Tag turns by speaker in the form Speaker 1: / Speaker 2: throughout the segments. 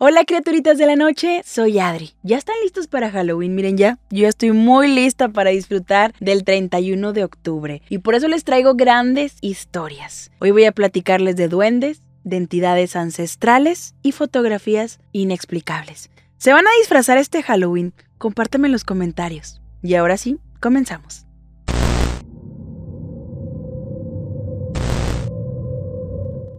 Speaker 1: Hola criaturitas de la noche, soy Adri. ¿Ya están listos para Halloween? Miren ya, yo estoy muy lista para disfrutar del 31 de octubre y por eso les traigo grandes historias. Hoy voy a platicarles de duendes, de entidades ancestrales y fotografías inexplicables. ¿Se van a disfrazar este Halloween? Compárteme en los comentarios. Y ahora sí, comenzamos.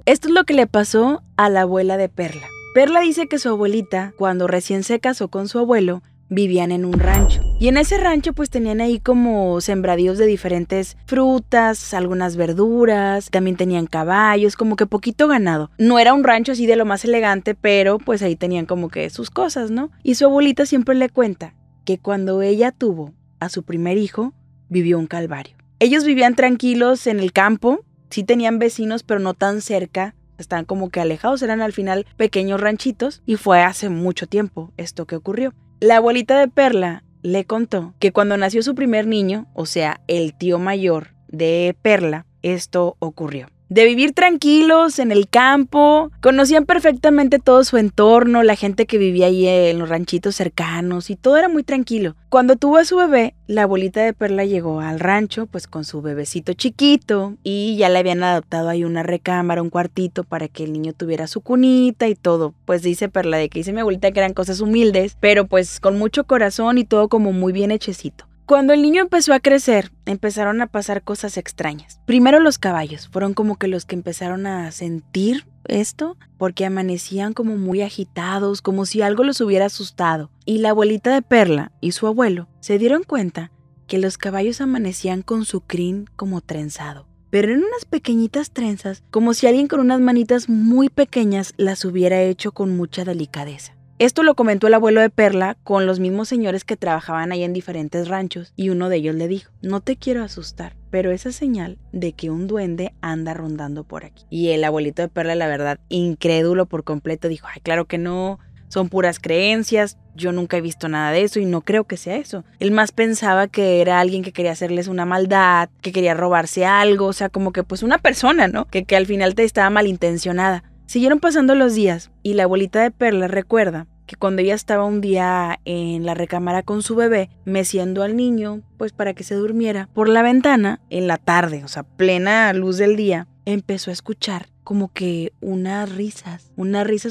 Speaker 1: Esto es lo que le pasó a la abuela de Perla. Perla dice que su abuelita, cuando recién se casó con su abuelo, vivían en un rancho. Y en ese rancho pues tenían ahí como sembradíos de diferentes frutas, algunas verduras, también tenían caballos, como que poquito ganado. No era un rancho así de lo más elegante, pero pues ahí tenían como que sus cosas, ¿no? Y su abuelita siempre le cuenta que cuando ella tuvo a su primer hijo, vivió un calvario. Ellos vivían tranquilos en el campo, sí tenían vecinos, pero no tan cerca. Estaban como que alejados, eran al final pequeños ranchitos y fue hace mucho tiempo esto que ocurrió. La abuelita de Perla le contó que cuando nació su primer niño, o sea, el tío mayor de Perla, esto ocurrió. De vivir tranquilos en el campo, conocían perfectamente todo su entorno, la gente que vivía ahí en los ranchitos cercanos y todo era muy tranquilo. Cuando tuvo a su bebé, la abuelita de Perla llegó al rancho pues con su bebecito chiquito y ya le habían adoptado ahí una recámara, un cuartito para que el niño tuviera su cunita y todo. Pues dice Perla de que dice mi abuelita que eran cosas humildes, pero pues con mucho corazón y todo como muy bien hechecito. Cuando el niño empezó a crecer, empezaron a pasar cosas extrañas. Primero los caballos, fueron como que los que empezaron a sentir esto, porque amanecían como muy agitados, como si algo los hubiera asustado. Y la abuelita de Perla y su abuelo se dieron cuenta que los caballos amanecían con su crin como trenzado, pero en unas pequeñitas trenzas, como si alguien con unas manitas muy pequeñas las hubiera hecho con mucha delicadeza. Esto lo comentó el abuelo de Perla con los mismos señores que trabajaban ahí en diferentes ranchos y uno de ellos le dijo, no te quiero asustar, pero esa es señal de que un duende anda rondando por aquí. Y el abuelito de Perla, la verdad, incrédulo por completo, dijo, ay, claro que no, son puras creencias, yo nunca he visto nada de eso y no creo que sea eso. Él más pensaba que era alguien que quería hacerles una maldad, que quería robarse algo, o sea, como que pues una persona, ¿no? Que al final te estaba malintencionada. Siguieron pasando los días y la abuelita de Perla recuerda que cuando ella estaba un día en la recámara con su bebé, meciendo al niño, pues para que se durmiera, por la ventana, en la tarde, o sea, plena luz del día, empezó a escuchar como que unas risas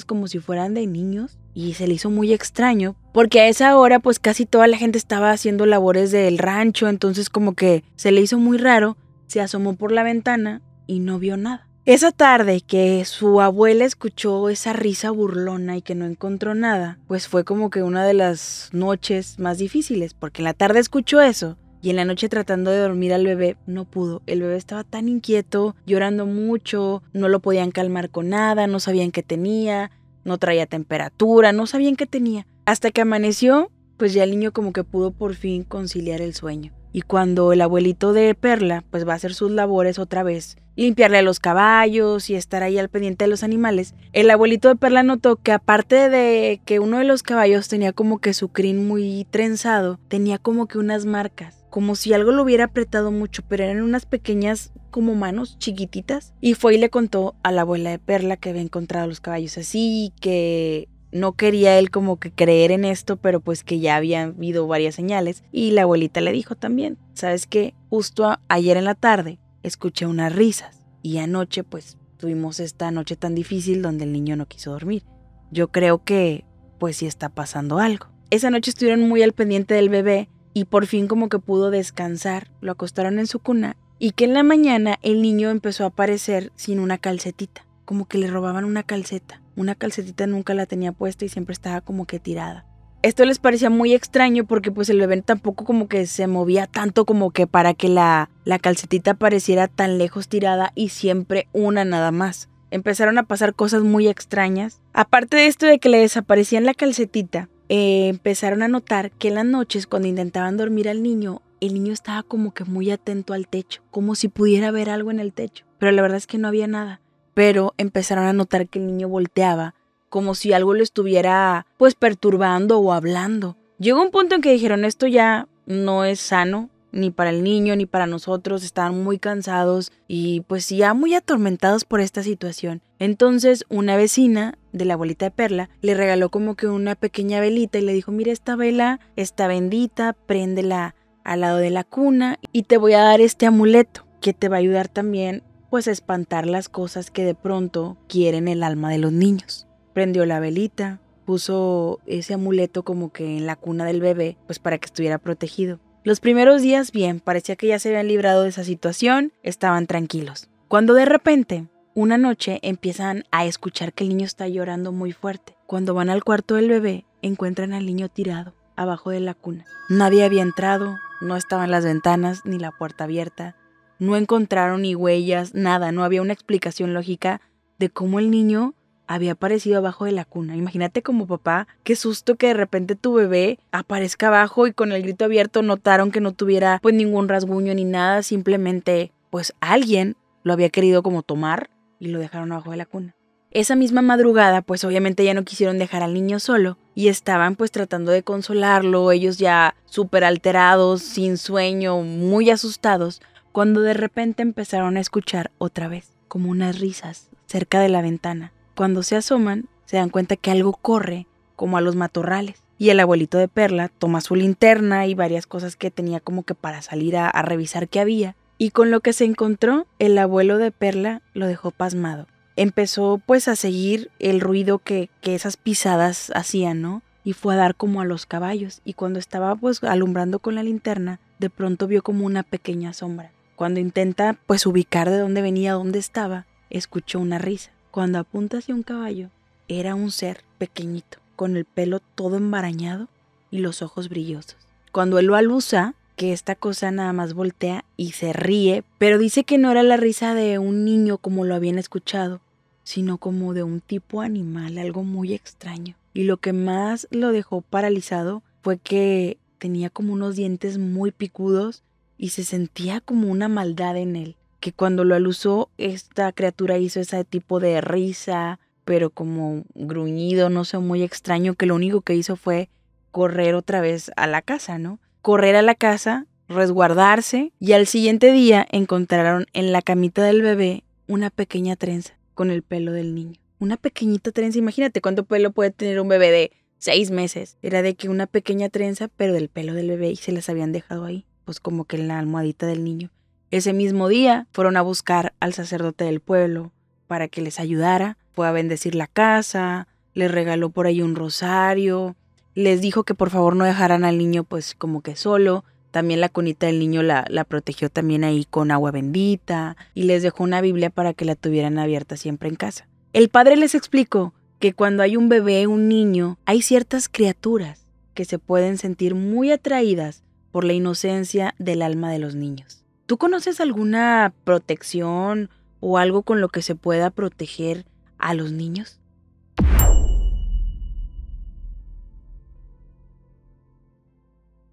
Speaker 1: como si fueran de niños y se le hizo muy extraño porque a esa hora pues casi toda la gente estaba haciendo labores del rancho, entonces como que se le hizo muy raro, se asomó por la ventana y no vio nada. Esa tarde que su abuela escuchó esa risa burlona y que no encontró nada, pues fue como que una de las noches más difíciles, porque en la tarde escuchó eso y en la noche tratando de dormir al bebé no pudo. El bebé estaba tan inquieto, llorando mucho, no lo podían calmar con nada, no sabían qué tenía, no traía temperatura, no sabían qué tenía. Hasta que amaneció, pues ya el niño como que pudo por fin conciliar el sueño. Y cuando el abuelito de Perla pues va a hacer sus labores otra vez, limpiarle a los caballos y estar ahí al pendiente de los animales, el abuelito de Perla notó que aparte de que uno de los caballos tenía como que su crin muy trenzado, tenía como que unas marcas, como si algo lo hubiera apretado mucho, pero eran unas pequeñas como manos chiquititas. Y fue y le contó a la abuela de Perla que había encontrado los caballos así, que no quería él como que creer en esto, pero pues que ya había habido varias señales. Y la abuelita le dijo también, ¿sabes qué? Justo ayer en la tarde escuché unas risas y anoche pues tuvimos esta noche tan difícil donde el niño no quiso dormir. Yo creo que pues sí está pasando algo. Esa noche estuvieron muy al pendiente del bebé y por fin como que pudo descansar. Lo acostaron en su cuna y que en la mañana el niño empezó a aparecer sin una calcetita, como que le robaban una calceta. Una calcetita nunca la tenía puesta y siempre estaba como que tirada. Esto les parecía muy extraño porque pues el bebé tampoco como que se movía tanto como que para que la calcetita pareciera tan lejos tirada y siempre una nada más. Empezaron a pasar cosas muy extrañas. Aparte de esto de que le desaparecían la calcetita, empezaron a notar que en las noches cuando intentaban dormir al niño, el niño estaba como que muy atento al techo, como si pudiera ver algo en el techo. Pero la verdad es que no había nada. Pero empezaron a notar que el niño volteaba, como si algo lo estuviera pues perturbando o hablando. Llegó un punto en que dijeron, esto ya no es sano, ni para el niño ni para nosotros, estaban muy cansados y pues ya muy atormentados por esta situación. Entonces una vecina de la abuelita de Perla, le regaló como que una pequeña velita y le dijo, mira, esta vela está bendita, préndela al lado de la cuna y te voy a dar este amuleto que te va a ayudar también pues a espantar las cosas que de pronto quieren el alma de los niños. Prendió la velita, puso ese amuleto como que en la cuna del bebé pues para que estuviera protegido. Los primeros días bien, parecía que ya se habían librado de esa situación, estaban tranquilos. Cuando de repente, una noche empiezan a escuchar que el niño está llorando muy fuerte. Cuando van al cuarto del bebé, encuentran al niño tirado abajo de la cuna. Nadie había entrado, no estaban las ventanas ni la puerta abierta. No encontraron ni huellas, nada, no había una explicación lógica de cómo el niño había aparecido abajo de la cuna. Imagínate como papá, qué susto que de repente tu bebé aparezca abajo y con el grito abierto notaron que no tuviera pues ningún rasguño ni nada, simplemente pues alguien lo había querido como tomar y lo dejaron abajo de la cuna. Esa misma madrugada pues obviamente ya no quisieron dejar al niño solo y estaban pues tratando de consolarlo, ellos ya súper alterados, sin sueño, muy asustados, cuando de repente empezaron a escuchar otra vez como unas risas cerca de la ventana. Cuando se asoman, se dan cuenta que algo corre como a los matorrales. Y el abuelito de Perla toma su linterna y varias cosas que tenía como que para salir a revisar qué había. Y con lo que se encontró, el abuelo de Perla lo dejó pasmado. Empezó pues a seguir el ruido que esas pisadas hacían, ¿no? Y fue a dar como a los caballos. Y cuando estaba pues alumbrando con la linterna, de pronto vio como una pequeña sombra. Cuando intenta pues ubicar de dónde venía, dónde estaba, escuchó una risa. Cuando apunta hacia un caballo, era un ser pequeñito, con el pelo todo embarañado y los ojos brillosos. Cuando él lo alusa, que esta cosa nada más voltea y se ríe, pero dice que no era la risa de un niño como lo habían escuchado, sino como de un tipo animal, algo muy extraño. Y lo que más lo dejó paralizado fue que tenía como unos dientes muy picudos y se sentía como una maldad en él. Que cuando lo alusó, esta criatura hizo ese tipo de risa, pero como gruñido, no sé, muy extraño, que lo único que hizo fue correr otra vez a la casa, ¿no? Correr a la casa, resguardarse, y al siguiente día encontraron en la camita del bebé una pequeña trenza con el pelo del niño. Una pequeñita trenza, imagínate cuánto pelo puede tener un bebé de 6 meses. Era de que una pequeña trenza, pero del pelo del bebé, y se las habían dejado ahí, pues como que en la almohadita del niño. Ese mismo día fueron a buscar al sacerdote del pueblo para que les ayudara. Fue a bendecir la casa, les regaló por ahí un rosario, les dijo que por favor no dejaran al niño pues como que solo. También la cunita del niño la protegió también ahí con agua bendita y les dejó una Biblia para que la tuvieran abierta siempre en casa. El padre les explicó que cuando hay un bebé, un niño, hay ciertas criaturas que se pueden sentir muy atraídas por la inocencia del alma de los niños. ¿Tú conoces alguna protección o algo con lo que se pueda proteger a los niños?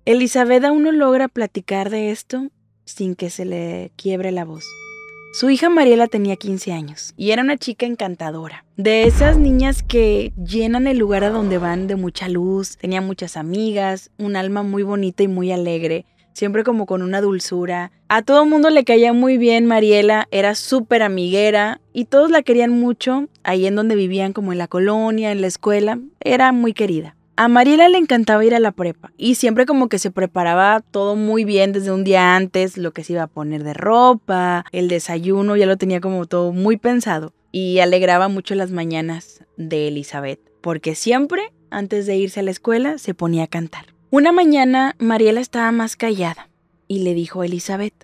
Speaker 1: Elizabeth aún no logra platicar de esto sin que se le quiebre la voz. Su hija Mariela tenía 15 años y era una chica encantadora. De esas niñas que llenan el lugar a donde van de mucha luz, tenía muchas amigas, un alma muy bonita y muy alegre, siempre como con una dulzura. A todo el mundo le caía muy bien Mariela, era súper amiguera y todos la querían mucho, ahí en donde vivían como en la colonia, en la escuela, era muy querida. A Mariela le encantaba ir a la prepa y siempre como que se preparaba todo muy bien desde un día antes, lo que se iba a poner de ropa, el desayuno, ya lo tenía como todo muy pensado y alegraba mucho las mañanas de Elizabeth, porque siempre antes de irse a la escuela se ponía a cantar. Una mañana Mariela estaba más callada y le dijo a Elizabeth: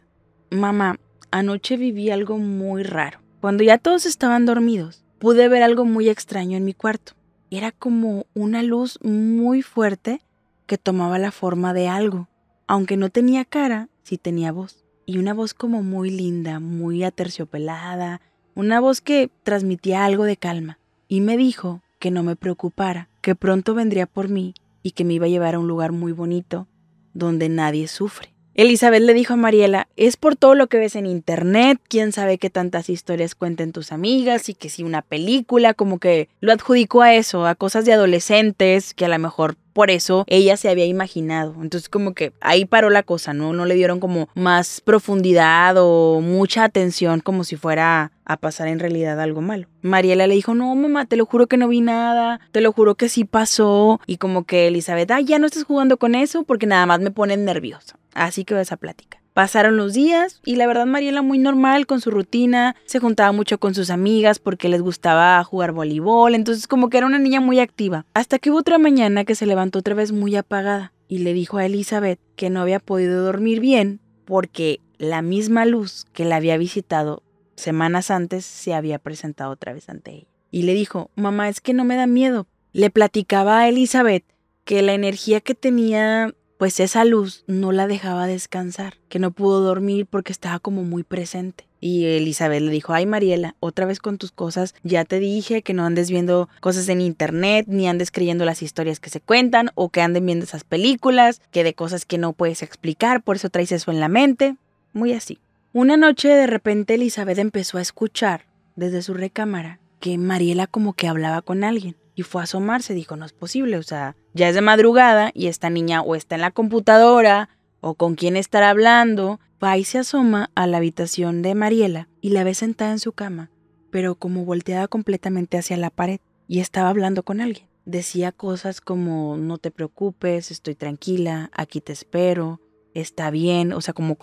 Speaker 1: «Mamá, anoche viví algo muy raro. Cuando ya todos estaban dormidos, pude ver algo muy extraño en mi cuarto. Era como una luz muy fuerte que tomaba la forma de algo. Aunque no tenía cara, sí tenía voz. Y una voz como muy linda, muy aterciopelada, una voz que transmitía algo de calma. Y me dijo que no me preocupara, que pronto vendría por mí y que me iba a llevar a un lugar muy bonito donde nadie sufre». Elizabeth le dijo a Mariela: «Es por todo lo que ves en internet, quién sabe qué tantas historias cuenten tus amigas y que si una película», como que lo adjudicó a eso, a cosas de adolescentes que a lo mejor por eso ella se había imaginado. Entonces como que ahí paró la cosa, ¿no? No le dieron como más profundidad o mucha atención como si fuera a pasar en realidad algo malo. Mariela le dijo, no mamá, te lo juro que no vi nada, te lo juro que sí pasó. Y como que Elizabeth, ya no estés jugando con eso porque nada más me ponen nerviosa. Así quedó esa plática. Pasaron los días y la verdad Mariela muy normal con su rutina, se juntaba mucho con sus amigas porque les gustaba jugar voleibol, entonces como que era una niña muy activa. Hasta que hubo otra mañana que se levantó otra vez muy apagada y le dijo a Elizabeth que no había podido dormir bien porque la misma luz que la había visitado semanas antes se había presentado otra vez ante ella. Y le dijo, mamá, es que no me da miedo. Le platicaba a Elizabeth que la energía que tenía, pues esa luz no la dejaba descansar, que no pudo dormir porque estaba como muy presente. Y Elizabeth le dijo, ay Mariela, otra vez con tus cosas, ya te dije que no andes viendo cosas en internet, ni andes creyendo las historias que se cuentan, o que anden viendo esas películas, que de cosas que no puedes explicar, por eso traes eso en la mente, muy así. Una noche de repente Elizabeth empezó a escuchar desde su recámara que Mariela como que hablaba con alguien. Y fue a asomarse, dijo, no es posible, o sea, ya es de madrugada y esta niña o está en la computadora o con quién estará hablando. Va y se asoma a la habitación de Mariela y la ve sentada en su cama, pero como volteada completamente hacia la pared y estaba hablando con alguien. Decía cosas como, no te preocupes, estoy tranquila, aquí te espero, está bien, o sea, como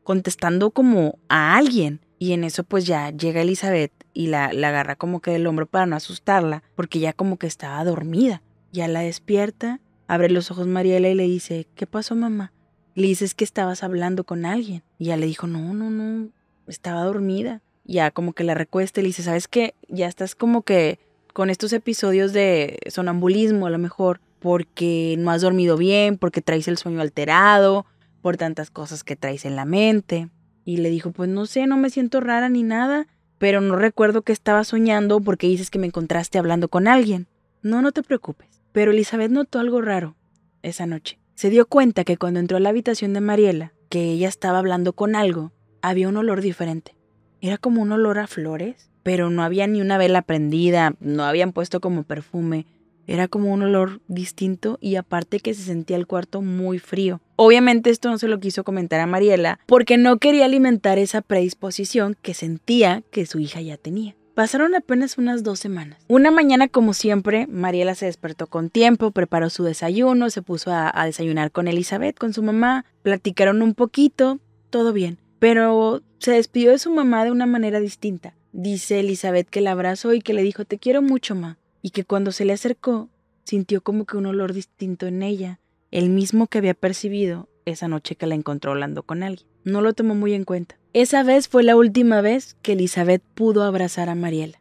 Speaker 1: contestando como a alguien. Y en eso pues ya llega Elizabeth y la agarra como que del hombro para no asustarla, porque ya como que estaba dormida. Ya la despierta, abre los ojos Mariela y le dice, ¿qué pasó mamá? Le dices que estabas hablando con alguien. Y ella le dijo, no, estaba dormida. Ya como que la recuesta y le dice, ¿sabes qué? Ya estás como que con estos episodios de sonambulismo a lo mejor, porque no has dormido bien, porque traes el sueño alterado, por tantas cosas que traes en la mente. Y le dijo, pues no sé, no me siento rara ni nada, pero no recuerdo que estaba soñando porque dices que me encontraste hablando con alguien. No te preocupes. Pero Elizabeth notó algo raro esa noche. Se dio cuenta que cuando entró a la habitación de Mariela, que ella estaba hablando con algo, había un olor diferente. Era como un olor a flores, pero no había ni una vela prendida, no habían puesto como perfume. Era como un olor distinto y aparte que se sentía el cuarto muy frío. Obviamente esto no se lo quiso comentar a Mariela porque no quería alimentar esa predisposición que sentía que su hija ya tenía. Pasaron apenas unas 2 semanas. Una mañana, como siempre, Mariela se despertó con tiempo, preparó su desayuno, se puso a desayunar con Elizabeth, con su mamá, platicaron un poquito, todo bien. Pero se despidió de su mamá de una manera distinta. Dice Elizabeth que la abrazó y que le dijo, te quiero mucho, ma. Y que cuando se le acercó, sintió como que un olor distinto en ella, el mismo que había percibido esa noche que la encontró hablando con alguien. No lo tomó muy en cuenta. Esa vez fue la última vez que Elizabeth pudo abrazar a Mariela.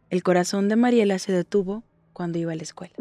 Speaker 1: El corazón de Mariela se detuvo cuando iba a la escuela.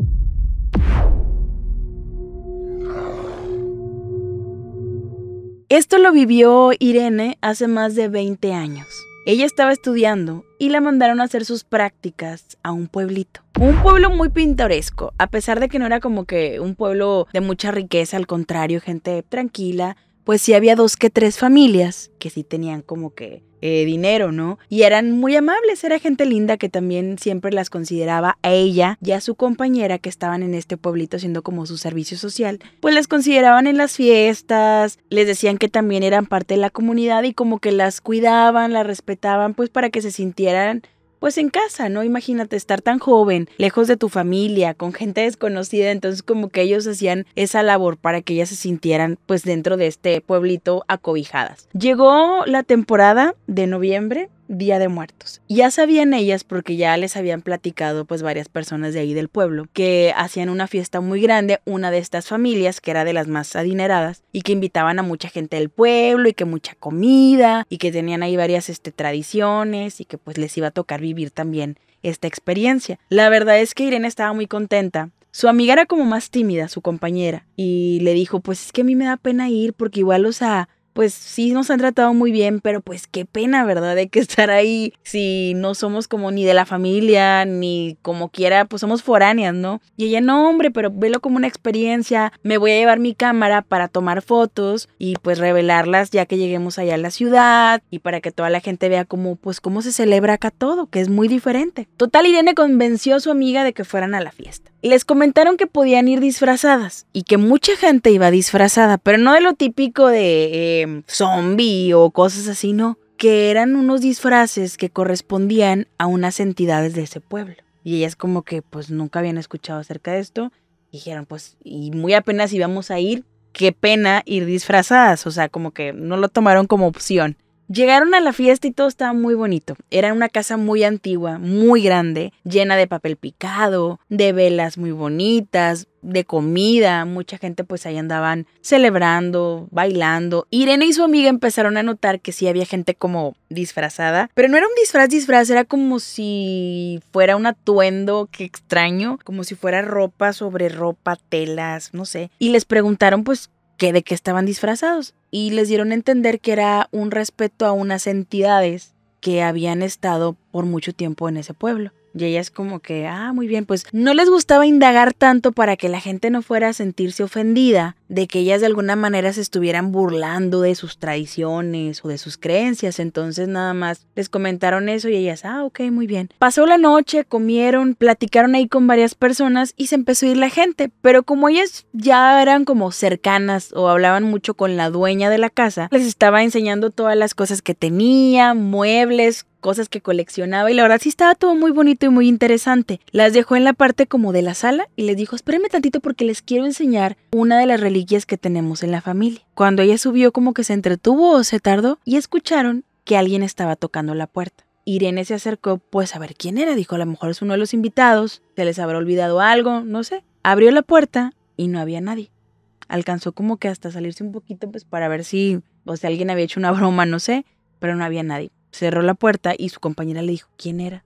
Speaker 1: Esto lo vivió Irene hace más de 20 años. Ella estaba estudiando y la mandaron a hacer sus prácticas a un pueblito. Un pueblo muy pintoresco, a pesar de que no era como que un pueblo de mucha riqueza, al contrario, gente tranquila, pues sí había 2 que 3 familias que sí tenían como que dinero, ¿no? Y eran muy amables, era gente linda que también siempre las consideraba a ella y a su compañera que estaban en este pueblito haciendo como su servicio social, pues las consideraban en las fiestas, les decían que también eran parte de la comunidad y como que las cuidaban, las respetaban, pues para que se sintieran pues en casa, ¿no? Imagínate estar tan joven, lejos de tu familia, con gente desconocida, entonces como que ellos hacían esa labor para que ellas se sintieran pues dentro de este pueblito acobijadas. Llegó la temporada de noviembre, Día de Muertos. Ya sabían ellas, porque ya les habían platicado pues varias personas de ahí del pueblo, que hacían una fiesta muy grande, una de estas familias, que era de las más adineradas, y que invitaban a mucha gente del pueblo, y que mucha comida, y que tenían ahí varias tradiciones, y que pues les iba a tocar vivir también esta experiencia. La verdad es que Irene estaba muy contenta. Su amiga era como más tímida, su compañera, y le dijo, pues es que a mí me da pena ir, porque igual, o sea, pues sí nos han tratado muy bien, pero pues qué pena, ¿verdad? De que estar ahí si no somos como ni de la familia, ni como quiera, pues somos foráneas, ¿no? Y ella, no, hombre, pero velo como una experiencia, me voy a llevar mi cámara para tomar fotos y pues revelarlas ya que lleguemos allá a la ciudad y para que toda la gente vea cómo, pues cómo se celebra acá todo, que es muy diferente. Total, Irene convenció a su amiga de que fueran a la fiesta. Les comentaron que podían ir disfrazadas y que mucha gente iba disfrazada, pero no de lo típico de zombie o cosas así, no. Que eran unos disfraces que correspondían a unas entidades de ese pueblo. Y ellas como que pues nunca habían escuchado acerca de esto. Dijeron pues, y muy apenas íbamos a ir, qué pena ir disfrazadas. O sea, como que no lo tomaron como opción. Llegaron a la fiesta y todo estaba muy bonito. Era una casa muy antigua, muy grande, llena de papel picado, de velas muy bonitas, de comida. Mucha gente pues ahí andaban celebrando, bailando. Irene y su amiga empezaron a notar que sí había gente como disfrazada, pero no era un disfraz, era como si fuera un atuendo, que extraño, como si fuera ropa sobre ropa, telas, no sé. Y les preguntaron pues que de qué estaban disfrazados y les dieron a entender que era un respeto a unas entidades que habían estado por mucho tiempo en ese pueblo. Y ellas como que, muy bien, pues no les gustaba indagar tanto para que la gente no fuera a sentirse ofendida de que ellas de alguna manera se estuvieran burlando de sus tradiciones o de sus creencias. Entonces nada más les comentaron eso y ellas, ok, muy bien. Pasó la noche, comieron, platicaron ahí con varias personas y se empezó a ir la gente. Pero como ellas ya eran como cercanas o hablaban mucho con la dueña de la casa, les estaba enseñando todas las cosas que tenía, muebles, cosas que coleccionaba y la verdad sí estaba todo muy bonito y muy interesante. Las dejó en la parte como de la sala y les dijo, espérenme tantito porque les quiero enseñar una de las reliquias que tenemos en la familia. Cuando ella subió como que se entretuvo o se tardó y escucharon que alguien estaba tocando la puerta. Irene se acercó pues a ver quién era, dijo a lo mejor es uno de los invitados, se les habrá olvidado algo, no sé. Abrió la puerta y no había nadie. Alcanzó como que hasta salirse un poquito pues para ver si alguien había hecho una broma, no sé, pero no había nadie. Cerró la puerta y su compañera le dijo quién era.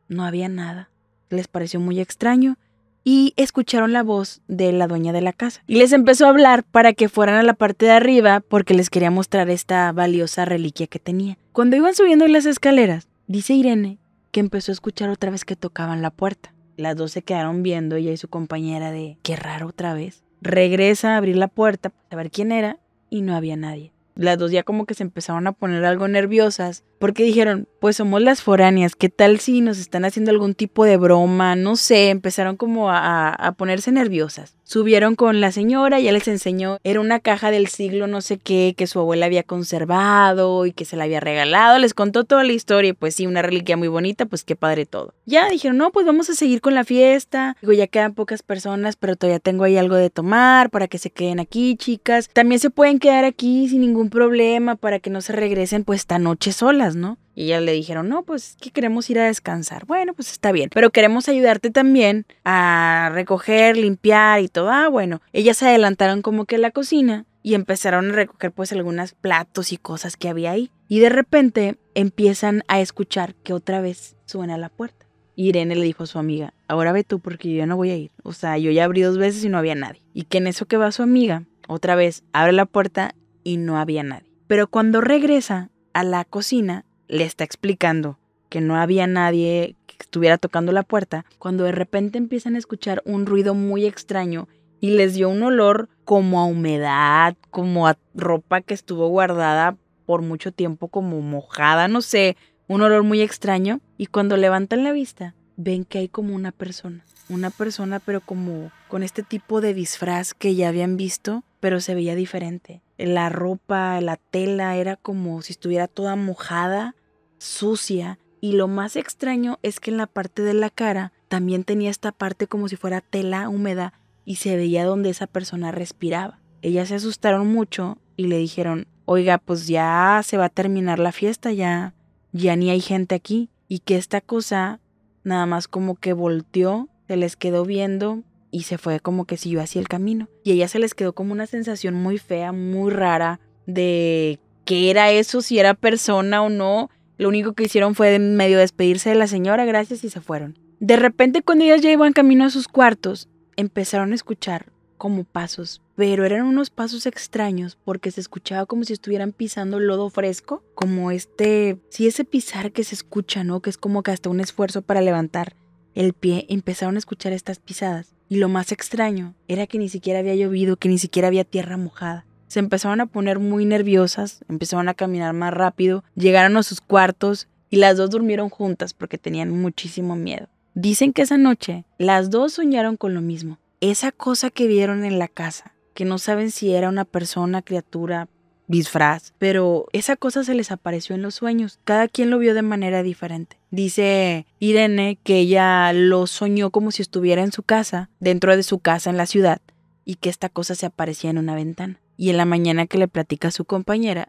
Speaker 1: No había nada. Les pareció muy extraño y escucharon la voz de la dueña de la casa. Y les empezó a hablar para que fueran a la parte de arriba porque les quería mostrar esta valiosa reliquia que tenía. Cuando iban subiendo las escaleras, dice Irene que empezó a escuchar otra vez que tocaban la puerta. Las dos se quedaron viendo, ella y su compañera, de qué raro otra vez. Regresa a abrir la puerta para ver quién era y no había nadie. Las dos ya como que se empezaron a poner algo nerviosas porque dijeron, pues somos las foráneas, ¿qué tal si nos están haciendo algún tipo de broma? No sé, empezaron como a ponerse nerviosas. Subieron con la señora, ya les enseñó, era una caja del siglo no sé qué, que su abuela había conservado y que se la había regalado, les contó toda la historia y pues sí, una reliquia muy bonita, pues qué padre todo. Ya dijeron, no, pues vamos a seguir con la fiesta, digo, ya quedan pocas personas, pero todavía tengo ahí algo de tomar para que se queden aquí, chicas. También se pueden quedar aquí sin ningún problema para que no se regresen pues esta noche solas, ¿no? Y ellas le dijeron, no, pues que queremos ir a descansar. Bueno, pues está bien, pero queremos ayudarte también a recoger, limpiar y todo. Bueno, ellas se adelantaron como que a la cocina y empezaron a recoger pues algunos platos y cosas que había ahí. Y de repente empiezan a escuchar que otra vez suena la puerta. Irene le dijo a su amiga, ahora ve tú porque yo ya no voy a ir. O sea, yo ya abrí 2 veces y no había nadie. Y que en eso que va su amiga, otra vez abre la puerta y no había nadie. Pero cuando regresa a la cocina, le está explicando que no había nadie que estuviera tocando la puerta, cuando de repente empiezan a escuchar un ruido muy extraño y les dio un olor como a humedad, como a ropa que estuvo guardada por mucho tiempo como mojada, no sé, un olor muy extraño. Y cuando levantan la vista, ven que hay como una persona pero como con este tipo de disfraz que ya habían visto, pero se veía diferente. La ropa, la tela era como si estuviera toda mojada, sucia, y lo más extraño es que en la parte de la cara también tenía esta parte como si fuera tela húmeda y se veía donde esa persona respiraba. Ellas se asustaron mucho y le dijeron, oiga, pues ya se va a terminar la fiesta, ya ni hay gente aquí. Y que esta cosa nada más como que volteó, se les quedó viendo y se fue como que siguió hacia el camino. Y a ella se les quedó como una sensación muy fea, muy rara de qué era eso, si era persona o no. Lo único que hicieron fue medio despedirse de la señora, gracias, y se fueron. De repente, cuando ellas ya iban camino a sus cuartos, empezaron a escuchar como pasos, pero eran unos pasos extraños porque se escuchaba como si estuvieran pisando lodo fresco, como ese pisar que se escucha, ¿no? Que es como que hasta un esfuerzo para levantar el pie. Empezaron a escuchar estas pisadas y lo más extraño era que ni siquiera había llovido, que ni siquiera había tierra mojada. Se empezaron a poner muy nerviosas, empezaron a caminar más rápido, llegaron a sus cuartos y las dos durmieron juntas porque tenían muchísimo miedo. Dicen que esa noche las dos soñaron con lo mismo. Esa cosa que vieron en la casa, que no saben si era una persona, criatura, disfraz, pero esa cosa se les apareció en los sueños. Cada quien lo vio de manera diferente. Dice Irene que ella lo soñó como si estuviera en su casa, dentro de su casa en la ciudad, y que esta cosa se aparecía en una ventana. Y en la mañana que le platica a su compañera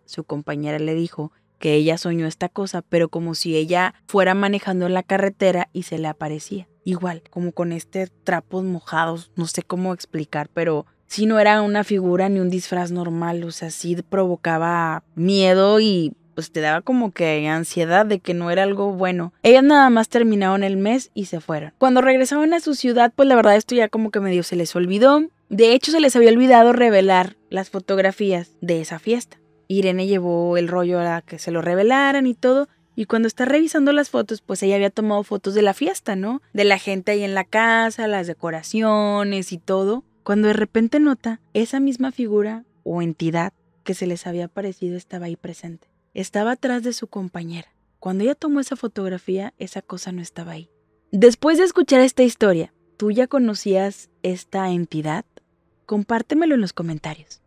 Speaker 1: le dijo que ella soñó esta cosa, pero como si ella fuera manejando en la carretera y se le aparecía. Igual, como con trapos mojados, no sé cómo explicar, pero sí no era una figura ni un disfraz normal, o sea, sí provocaba miedo y pues te daba como que ansiedad de que no era algo bueno. Ellas nada más terminaron el mes y se fueron. Cuando regresaban a su ciudad, pues la verdad esto ya como que medio se les olvidó. De hecho, se les había olvidado revelar las fotografías de esa fiesta. Irene llevó el rollo a que se lo revelaran y todo. Y cuando está revisando las fotos, pues ella había tomado fotos de la fiesta, ¿no? De la gente ahí en la casa, las decoraciones y todo. Cuando de repente nota esa misma figura o entidad que se les había aparecido estaba ahí presente. Estaba atrás de su compañera. Cuando ella tomó esa fotografía, esa cosa no estaba ahí. Después de escuchar esta historia, ¿tú ya conocías esta entidad? Compártemelo en los comentarios.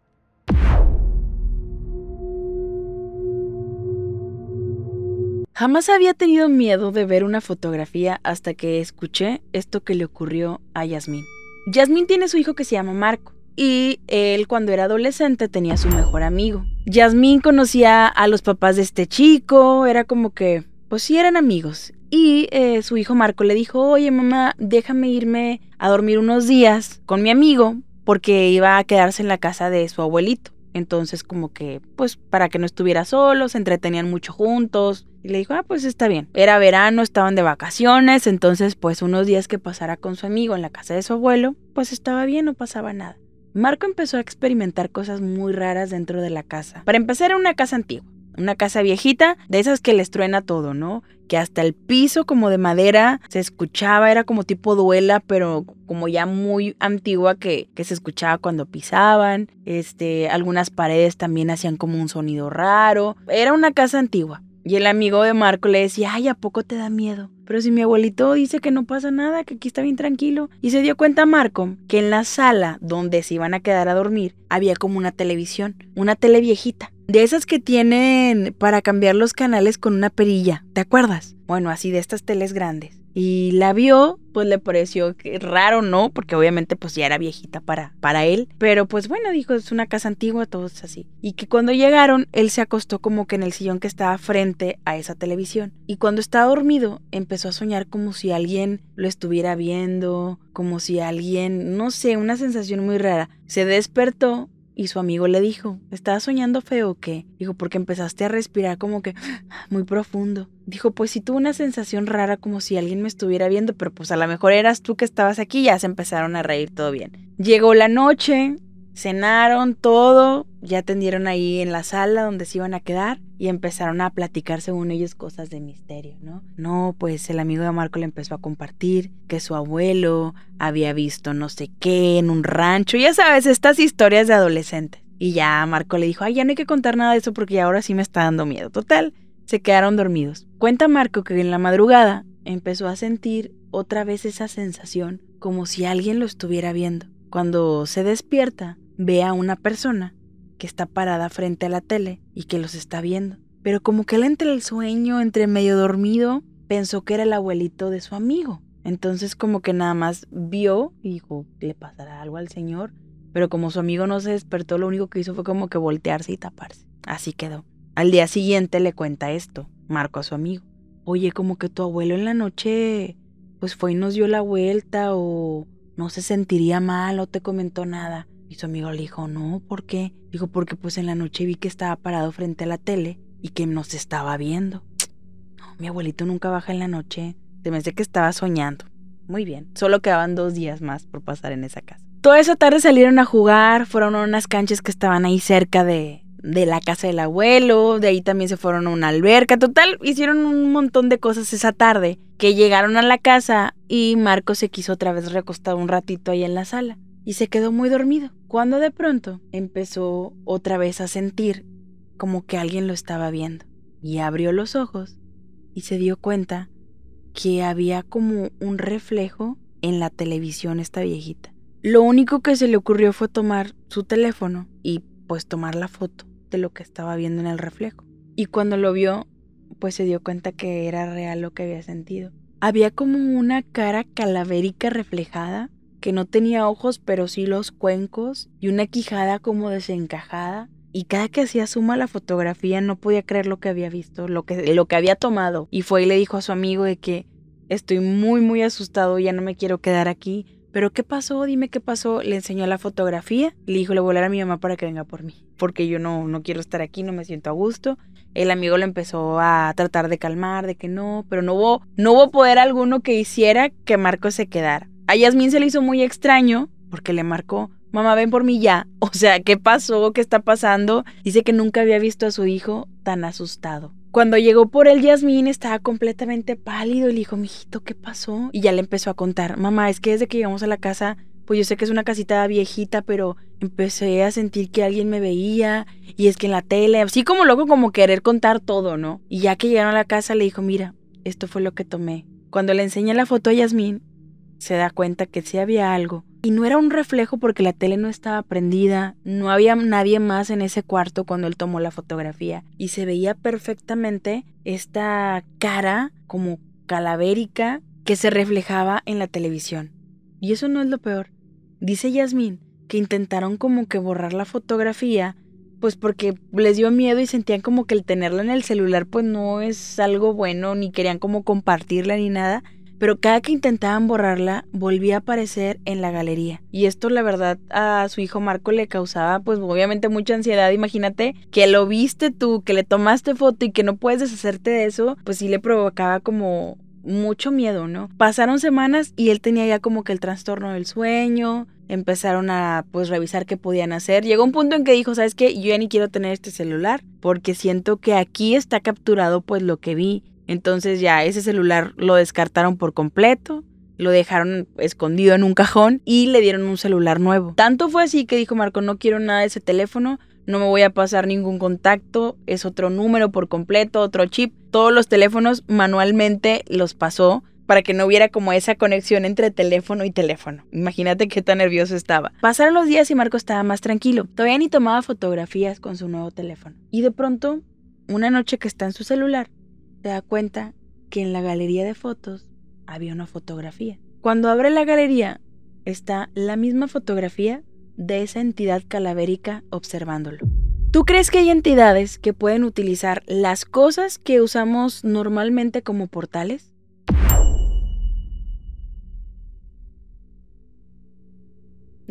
Speaker 1: Jamás había tenido miedo de ver una fotografía hasta que escuché esto que le ocurrió a Yasmín. Yasmín tiene su hijo que se llama Marco y él cuando era adolescente tenía su mejor amigo. Yasmín conocía a los papás de este chico, era como que, pues sí eran amigos. Y su hijo Marco le dijo, oye mamá, déjame irme a dormir unos días con mi amigo porque iba a quedarse en la casa de su abuelito. Entonces como que, pues para que no estuviera solo, se entretenían mucho juntos. Y le dijo, pues está bien. Era verano, estaban de vacaciones, entonces pues unos días que pasara con su amigo en la casa de su abuelo, pues estaba bien, no pasaba nada. Marco empezó a experimentar cosas muy raras dentro de la casa. Para empezar, era una casa antigua, una casa viejita, de esas que les truena todo, ¿no? Que hasta el piso como de madera se escuchaba, era como tipo duela, pero como ya muy antigua que se escuchaba cuando pisaban. Algunas paredes también hacían como un sonido raro. Era una casa antigua. Y el amigo de Marco le decía, ay, ¿a poco te da miedo? Pero si mi abuelito dice que no pasa nada, que aquí está bien tranquilo. Y se dio cuenta Marco que en la sala donde se iban a quedar a dormir había como una televisión, una tele viejita. De esas que tienen para cambiar los canales con una perilla, ¿te acuerdas? Bueno, así de estas teles grandes. Y la vio, pues le pareció raro, ¿no? Porque obviamente pues ya era viejita para él. Pero pues bueno, dijo, es una casa antigua, todo es así. Y que cuando llegaron, él se acostó como que en el sillón que estaba frente a esa televisión. Y cuando estaba dormido, empezó a soñar como si alguien lo estuviera viendo, como si alguien, no sé, una sensación muy rara. Se despertó. Y su amigo le dijo, ¿estabas soñando feo o qué? Dijo, porque empezaste a respirar como que muy profundo. Dijo, pues sí tuve una sensación rara como si alguien me estuviera viendo, pero pues a lo mejor eras tú que estabas aquí y ya se empezaron a reír, todo bien. Llegó la noche, cenaron todo, ya atendieron ahí en la sala donde se iban a quedar y empezaron a platicar según ellos cosas de misterio, ¿no? No, pues el amigo de Marco le empezó a compartir que su abuelo había visto no sé qué en un rancho, ya sabes, estas historias de adolescentes. Y ya Marco le dijo, ay, ya no hay que contar nada de eso porque ya ahora sí me está dando miedo. Total, se quedaron dormidos. Cuenta Marco que en la madrugada empezó a sentir otra vez esa sensación como si alguien lo estuviera viendo. Cuando se despierta, ve a una persona que está parada frente a la tele y que los está viendo. Pero como que él entre el sueño, entre medio dormido, pensó que era el abuelito de su amigo. Entonces como que nada más vio y dijo, ¿le pasará algo al señor? Pero como su amigo no se despertó, lo único que hizo fue como que voltearse y taparse. Así quedó. Al día siguiente le cuenta esto, Marco a su amigo. Oye, como que tu abuelo en la noche pues fue y nos dio la vuelta o no se sentiría mal o te comentó nada. Y su amigo le dijo, no, ¿por qué? Dijo, porque pues en la noche vi que estaba parado frente a la tele y que nos estaba viendo. No, mi abuelito nunca baja en la noche. Se me hace que estaba soñando. Muy bien, solo quedaban 2 días más por pasar en esa casa. Toda esa tarde salieron a jugar, fueron a unas canchas que estaban ahí cerca de la casa del abuelo, de ahí también se fueron a una alberca, total, hicieron un montón de cosas esa tarde, que llegaron a la casa y Marco se quiso otra vez recostar un ratito ahí en la sala y se quedó muy dormido, cuando de pronto empezó otra vez a sentir como que alguien lo estaba viendo y abrió los ojos y se dio cuenta que había como un reflejo en la televisión esta viejita. Lo único que se le ocurrió fue tomar su teléfono y pues tomar la foto de lo que estaba viendo en el reflejo. Y cuando lo vio, pues se dio cuenta que era real lo que había sentido. Había como una cara calavérica reflejada, que no tenía ojos pero sí los cuencos, y una quijada como desencajada. Y cada que hacía suma la fotografía no podía creer lo que había visto, lo que había tomado. Y fue y le dijo a su amigo de que estoy muy asustado, ya no me quiero quedar aquí. ¿Pero qué pasó? Dime qué pasó. Le enseñó la fotografía, le dijo, le voy a hablar a mi mamá para que venga por mí, porque yo no quiero estar aquí, no me siento a gusto. El amigo lo empezó a tratar de calmar, de que no, pero no hubo poder alguno que hiciera que Marco se quedara. A Yasmín se le hizo muy extraño, porque le marcó, mamá, ven por mí ya. O sea, ¿qué pasó? ¿Qué está pasando? Dice que nunca había visto a su hijo tan asustado. Cuando llegó por él, Yasmín estaba completamente pálido y le dijo, mijito, ¿qué pasó? Y ya le empezó a contar, mamá, es que desde que llegamos a la casa, pues yo sé que es una casita viejita, pero empecé a sentir que alguien me veía, y es que en la tele, así como loco, como querer contar todo, ¿no? Y ya que llegaron a la casa, le dijo, mira, esto fue lo que tomé. Cuando le enseña la foto a Yasmín, se da cuenta que sí había algo. Y no era un reflejo porque la tele no estaba prendida, no había nadie más en ese cuarto cuando él tomó la fotografía. Y se veía perfectamente esta cara como calavérica que se reflejaba en la televisión. Y eso no es lo peor. Dice Yasmín que intentaron como que borrar la fotografía, pues porque les dio miedo y sentían como que el tenerla en el celular pues no es algo bueno, ni querían como compartirla ni nada. Pero cada que intentaban borrarla, volvía a aparecer en la galería. Y esto, la verdad, a su hijo Marco le causaba, pues, obviamente mucha ansiedad. Imagínate que lo viste tú, que le tomaste foto y que no puedes deshacerte de eso, pues sí le provocaba como mucho miedo, ¿no? Pasaron semanas y él tenía ya como que el trastorno del sueño. Empezaron a, pues, revisar qué podían hacer. Llegó un punto en que dijo, ¿sabes qué? Yo ya ni quiero tener este celular porque siento que aquí está capturado, pues, lo que vi. Entonces ya ese celular lo descartaron por completo, lo dejaron escondido en un cajón y le dieron un celular nuevo. Tanto fue así que dijo Marco, no quiero nada de ese teléfono, no me voy a pasar ningún contacto, es otro número por completo, otro chip. Todos los teléfonos manualmente los pasó para que no hubiera como esa conexión entre teléfono y teléfono. Imagínate qué tan nervioso estaba. Pasaron los días y Marco estaba más tranquilo. Todavía ni tomaba fotografías con su nuevo teléfono. Y de pronto, una noche que está en su celular, se da cuenta que en la galería de fotos había una fotografía. Cuando abre la galería, está la misma fotografía de esa entidad calavérica observándolo. ¿Tú crees que hay entidades que pueden utilizar las cosas que usamos normalmente como portales?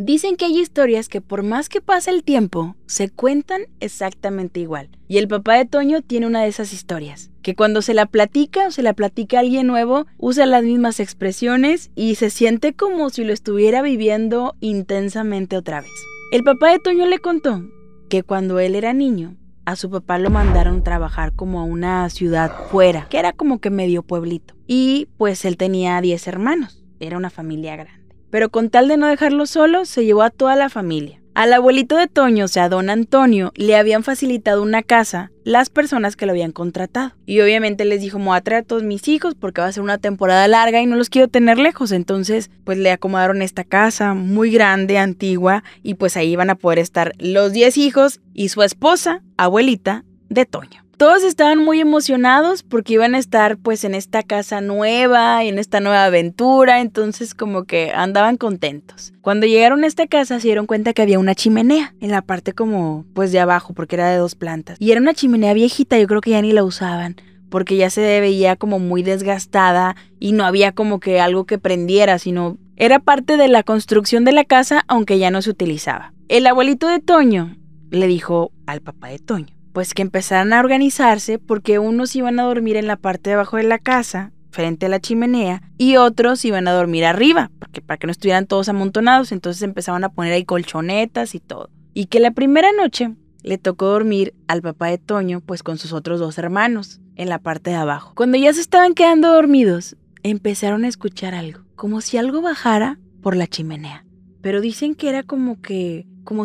Speaker 1: Dicen que hay historias que por más que pase el tiempo, se cuentan exactamente igual. Y el papá de Toño tiene una de esas historias, que cuando se la platica o se la platica a alguien nuevo, usa las mismas expresiones y se siente como si lo estuviera viviendo intensamente otra vez. El papá de Toño le contó que cuando él era niño, a su papá lo mandaron trabajar como a una ciudad fuera, que era como que medio pueblito. Y pues él tenía 10 hermanos, era una familia grande. Pero con tal de no dejarlo solo, se llevó a toda la familia. Al abuelito de Toño, o sea, don Antonio, le habían facilitado una casa las personas que lo habían contratado. Y obviamente les dijo, me voy a traer a todos mis hijos porque va a ser una temporada larga y no los quiero tener lejos. Entonces, pues le acomodaron esta casa muy grande, antigua, y pues ahí iban a poder estar los 10 hijos y su esposa, abuelita de Toño. Todos estaban muy emocionados porque iban a estar pues en esta casa nueva, en esta nueva aventura, entonces como que andaban contentos. Cuando llegaron a esta casa se dieron cuenta que había una chimenea en la parte como pues de abajo porque era de 2 plantas. Y era una chimenea viejita, yo creo que ya ni la usaban porque ya se veía como muy desgastada y no había como que algo que prendiera, sino era parte de la construcción de la casa aunque ya no se utilizaba. El abuelito de Toño le dijo al papá de Toño pues que empezaran a organizarse porque unos iban a dormir en la parte de abajo de la casa, frente a la chimenea, y otros iban a dormir arriba, porque para que no estuvieran todos amontonados, entonces empezaban a poner ahí colchonetas y todo. Y que la primera noche le tocó dormir al papá de Toño pues con sus otros 2 hermanos, en la parte de abajo. Cuando ya se estaban quedando dormidos, empezaron a escuchar algo, como si algo bajara por la chimenea. Pero dicen que era como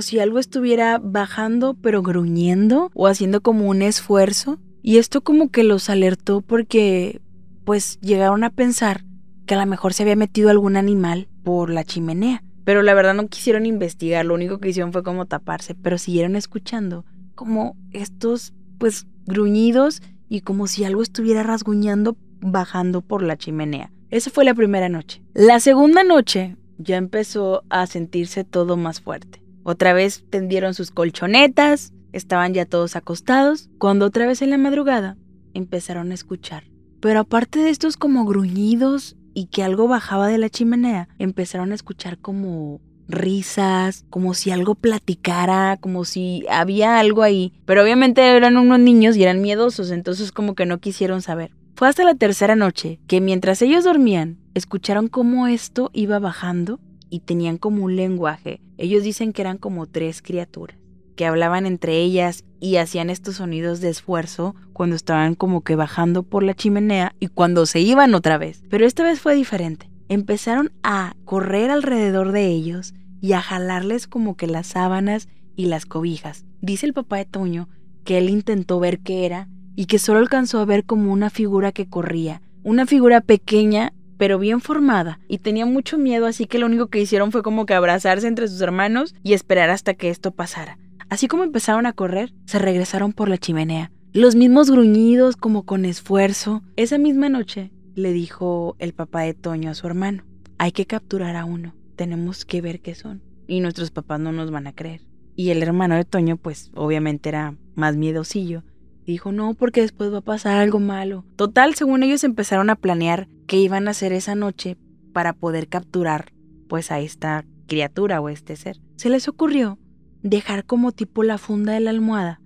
Speaker 1: si algo estuviera bajando pero gruñendo o haciendo como un esfuerzo. Y esto como que los alertó porque pues llegaron a pensar que a lo mejor se había metido algún animal por la chimenea. Pero la verdad no quisieron investigar, lo único que hicieron fue como taparse, pero siguieron escuchando como estos pues gruñidos y como si algo estuviera rasguñando bajando por la chimenea. Esa fue la primera noche. La segunda noche ya empezó a sentirse todo más fuerte. Otra vez tendieron sus colchonetas, estaban ya todos acostados, cuando otra vez en la madrugada empezaron a escuchar. Pero aparte de estos como gruñidos y que algo bajaba de la chimenea, empezaron a escuchar como risas, como si algo platicara, como si había algo ahí. Pero obviamente eran unos niños y eran miedosos, entonces como que no quisieron saber. Fue hasta la tercera noche que mientras ellos dormían, escucharon cómo esto iba bajando y tenían como un lenguaje. Ellos dicen que eran como 3 criaturas que hablaban entre ellas y hacían estos sonidos de esfuerzo cuando estaban como que bajando por la chimenea y cuando se iban otra vez. Pero esta vez fue diferente. Empezaron a correr alrededor de ellos y a jalarles como que las sábanas y las cobijas. Dice el papá de Toño que él intentó ver qué era y que solo alcanzó a ver como una figura que corría. Una figura pequeña pero bien formada, y tenía mucho miedo, así que lo único que hicieron fue como que abrazarse entre sus hermanos y esperar hasta que esto pasara. Así como empezaron a correr, se regresaron por la chimenea. Los mismos gruñidos como con esfuerzo. Esa misma noche le dijo el papá de Toño a su hermano: hay que capturar a uno, tenemos que ver qué son. Y nuestros papás no nos van a creer. Y el hermano de Toño pues obviamente era más miedosillo. Dijo, no, porque después va a pasar algo malo. Total, según ellos empezaron a planear qué iban a hacer esa noche para poder capturar pues a esta criatura o este ser. Se les ocurrió dejar como tipo la funda de la almohada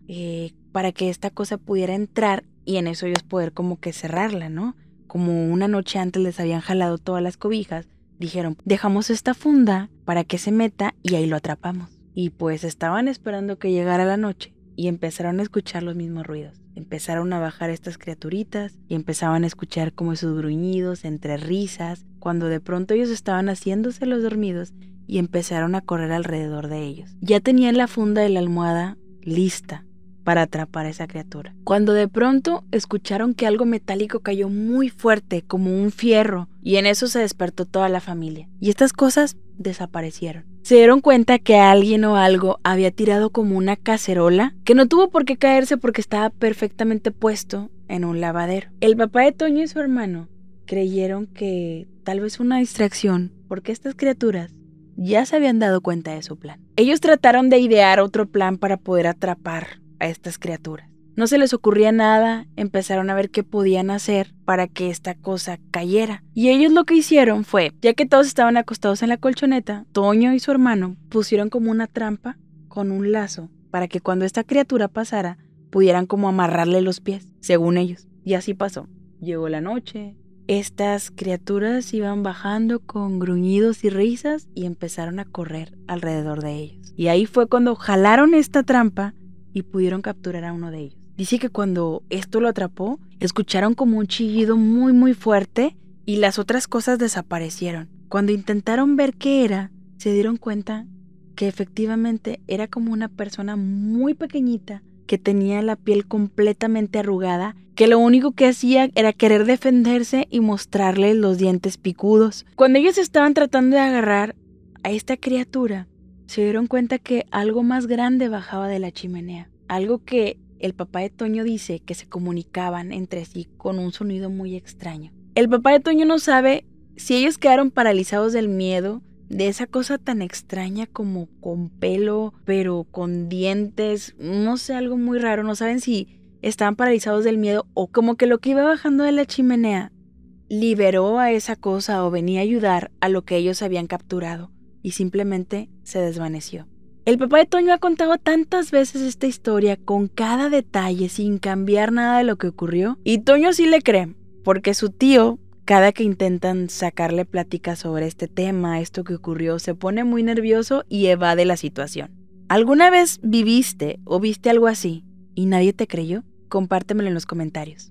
Speaker 1: para que esta cosa pudiera entrar y en eso ellos poder como que cerrarla, ¿no? Como una noche antes les habían jalado todas las cobijas, dijeron, dejamos esta funda para que se meta y ahí lo atrapamos. Y pues estaban esperando que llegara la noche y empezaron a escuchar los mismos ruidos. Empezaron a bajar estas criaturitas y empezaban a escuchar como esos gruñidos entre risas, cuando de pronto ellos estaban haciéndose los dormidos y empezaron a correr alrededor de ellos. Ya tenían la funda de la almohada lista para atrapar a esa criatura, cuando de pronto escucharon que algo metálico cayó muy fuerte, como un fierro, y en eso se despertó toda la familia. Y estas cosas desaparecieron. Se dieron cuenta que alguien o algo había tirado como una cacerola, que no tuvo por qué caerse porque estaba perfectamente puesto en un lavadero. El papá de Toño y su hermano creyeron que tal vez una distracción, porque estas criaturas ya se habían dado cuenta de su plan. Ellos trataron de idear otro plan para poder atrapar a estas criaturas. No se les ocurría nada, empezaron a ver qué podían hacer para que esta cosa cayera. Y ellos lo que hicieron fue, ya que todos estaban acostados en la colchoneta, Toño y su hermano pusieron como una trampa con un lazo para que cuando esta criatura pasara, pudieran como amarrarle los pies, según ellos. Y así pasó. Llegó la noche, estas criaturas iban bajando con gruñidos y risas y empezaron a correr alrededor de ellos. Y ahí fue cuando jalaron esta trampa y pudieron capturar a uno de ellos. Dice que cuando esto lo atrapó, escucharon como un chillido muy muy fuerte y las otras cosas desaparecieron. Cuando intentaron ver qué era, se dieron cuenta que efectivamente era como una persona muy pequeñita que tenía la piel completamente arrugada, que lo único que hacía era querer defenderse y mostrarle los dientes picudos. Cuando ellos estaban tratando de agarrar a esta criatura, se dieron cuenta que algo más grande bajaba de la chimenea, algo que el papá de Toño dice que se comunicaban entre sí con un sonido muy extraño. El papá de Toño no sabe si ellos quedaron paralizados del miedo de esa cosa tan extraña como con pelo, pero con dientes, no sé, algo muy raro. No saben si estaban paralizados del miedo o como que lo que iba bajando de la chimenea liberó a esa cosa o venía a ayudar a lo que ellos habían capturado y simplemente se desvaneció. El papá de Toño ha contado tantas veces esta historia con cada detalle sin cambiar nada de lo que ocurrió y Toño sí le cree, porque su tío, cada que intentan sacarle plática sobre este tema, esto que ocurrió, se pone muy nervioso y evade la situación. ¿Alguna vez viviste o viste algo así y nadie te creyó? Compártemelo en los comentarios.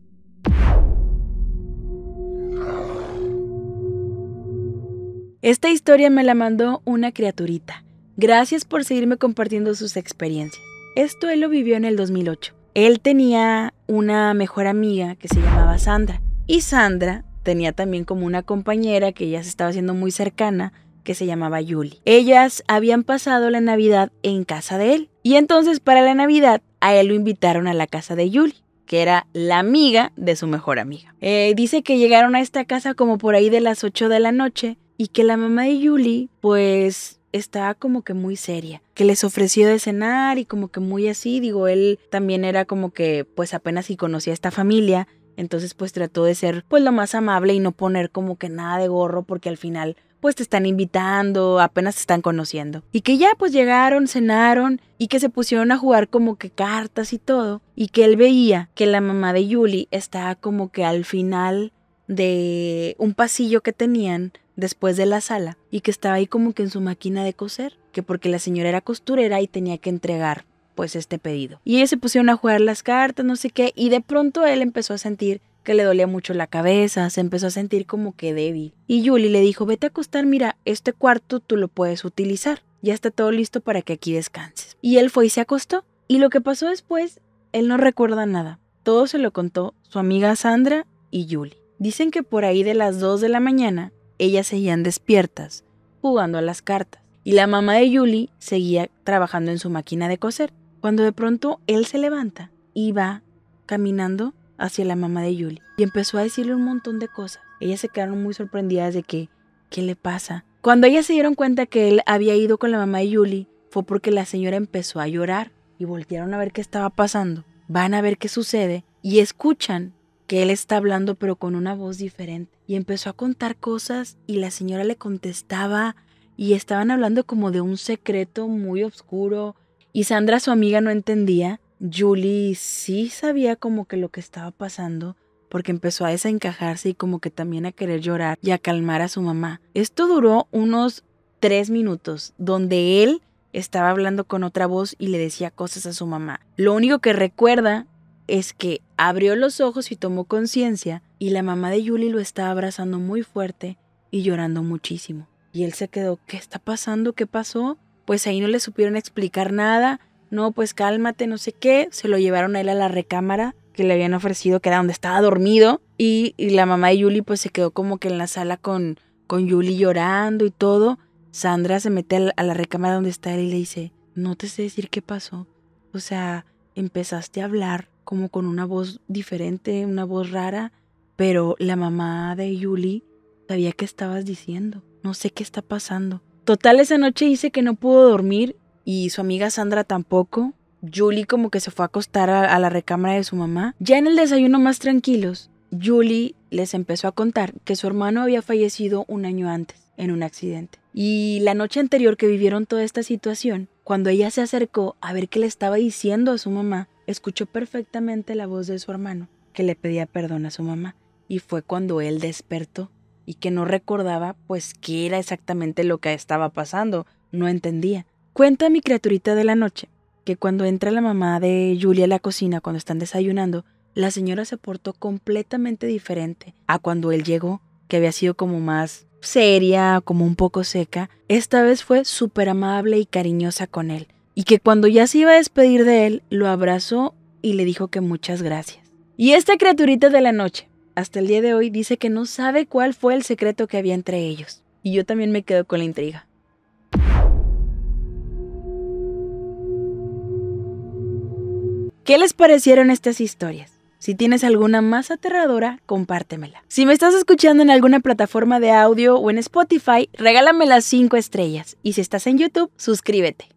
Speaker 1: Esta historia me la mandó una criaturita. Gracias por seguirme compartiendo sus experiencias. Esto él lo vivió en el 2008. Él tenía una mejor amiga que se llamaba Sandra. Y Sandra tenía también como una compañera que ella se estaba haciendo muy cercana, que se llamaba Julie. Ellas habían pasado la Navidad en casa de él. Y entonces para la Navidad a él lo invitaron a la casa de Julie, que era la amiga de su mejor amiga. Dice que llegaron a esta casa como por ahí de las 8 de la noche y que la mamá de Julie pues estaba como que muy seria, que les ofreció de cenar y como que muy así, digo, él también era como que pues apenas si conocía a esta familia, entonces pues trató de ser pues lo más amable y no poner como que nada de gorro porque al final pues te están invitando, apenas te están conociendo. Y que ya pues llegaron, cenaron y que se pusieron a jugar como que cartas y todo. Y que él veía que la mamá de Julie estaba como que al final de un pasillo que tenían después de la sala. Y que estaba ahí como que en su máquina de coser. Que porque la señora era costurera y tenía que entregar pues este pedido. Y ellos se pusieron a jugar las cartas, no sé qué. Y de pronto él empezó a sentir que le dolía mucho la cabeza, se empezó a sentir como que débil. Y Julie le dijo, vete a acostar, mira, este cuarto tú lo puedes utilizar. Ya está todo listo para que aquí descanses. Y él fue y se acostó. Y lo que pasó después, él no recuerda nada. Todo se lo contó su amiga Sandra y Julie. Dicen que por ahí de las 2 de la mañana, ellas seguían despiertas, jugando a las cartas. Y la mamá de Julie seguía trabajando en su máquina de coser. Cuando de pronto él se levanta y va caminando hacia la mamá de Julie y empezó a decirle un montón de cosas. Ellas se quedaron muy sorprendidas de que, ¿qué le pasa? Cuando ellas se dieron cuenta que él había ido con la mamá de Julie, fue porque la señora empezó a llorar y voltearon a ver qué estaba pasando. Van a ver qué sucede y escuchan que él está hablando pero con una voz diferente. Y empezó a contar cosas y la señora le contestaba y estaban hablando como de un secreto muy oscuro y Sandra, su amiga, no entendía. Julie sí sabía como que lo que estaba pasando porque empezó a desencajarse y como que también a querer llorar y a calmar a su mamá. Esto duró unos 3 minutos donde él estaba hablando con otra voz y le decía cosas a su mamá. Lo único que recuerda es que abrió los ojos y tomó conciencia y la mamá de Julie lo estaba abrazando muy fuerte y llorando muchísimo. Y él se quedó, ¿qué está pasando? ¿Qué pasó? Pues ahí no le supieron explicar nada. No, pues cálmate, no sé qué. Se lo llevaron a él a la recámara que le habían ofrecido, que era donde estaba dormido. Y la mamá de Julie pues se quedó como que en la sala con Julie llorando y todo. Sandra se mete a la recámara donde está él y le dice, no te sé decir qué pasó. O sea, empezaste a hablar como con una voz diferente, una voz rara. Pero la mamá de Julie sabía qué estabas diciendo. No sé qué está pasando. Total, esa noche dice que no pudo dormir. Y su amiga Sandra tampoco. Julie como que se fue a acostar a la recámara de su mamá. Ya en el desayuno más tranquilos, Julie les empezó a contar que su hermano había fallecido un año antes en un accidente. Y la noche anterior que vivieron toda esta situación, cuando ella se acercó a ver qué le estaba diciendo a su mamá, escuchó perfectamente la voz de su hermano que le pedía perdón a su mamá. Y fue cuando él despertó y que no recordaba pues qué era exactamente lo que estaba pasando. No entendía. Cuenta mi criaturita de la noche que cuando entra la mamá de Julie a la cocina cuando están desayunando, la señora se portó completamente diferente a cuando él llegó, que había sido como más seria, como un poco seca. Esta vez fue súper amable y cariñosa con él. Y que cuando ya se iba a despedir de él, lo abrazó y le dijo que muchas gracias. Y esta criaturita de la noche, hasta el día de hoy, dice que no sabe cuál fue el secreto que había entre ellos. Y yo también me quedo con la intriga. ¿Qué les parecieron estas historias? Si tienes alguna más aterradora, compártemela. Si me estás escuchando en alguna plataforma de audio o en Spotify, regálame las 5 estrellas. Y si estás en YouTube, suscríbete.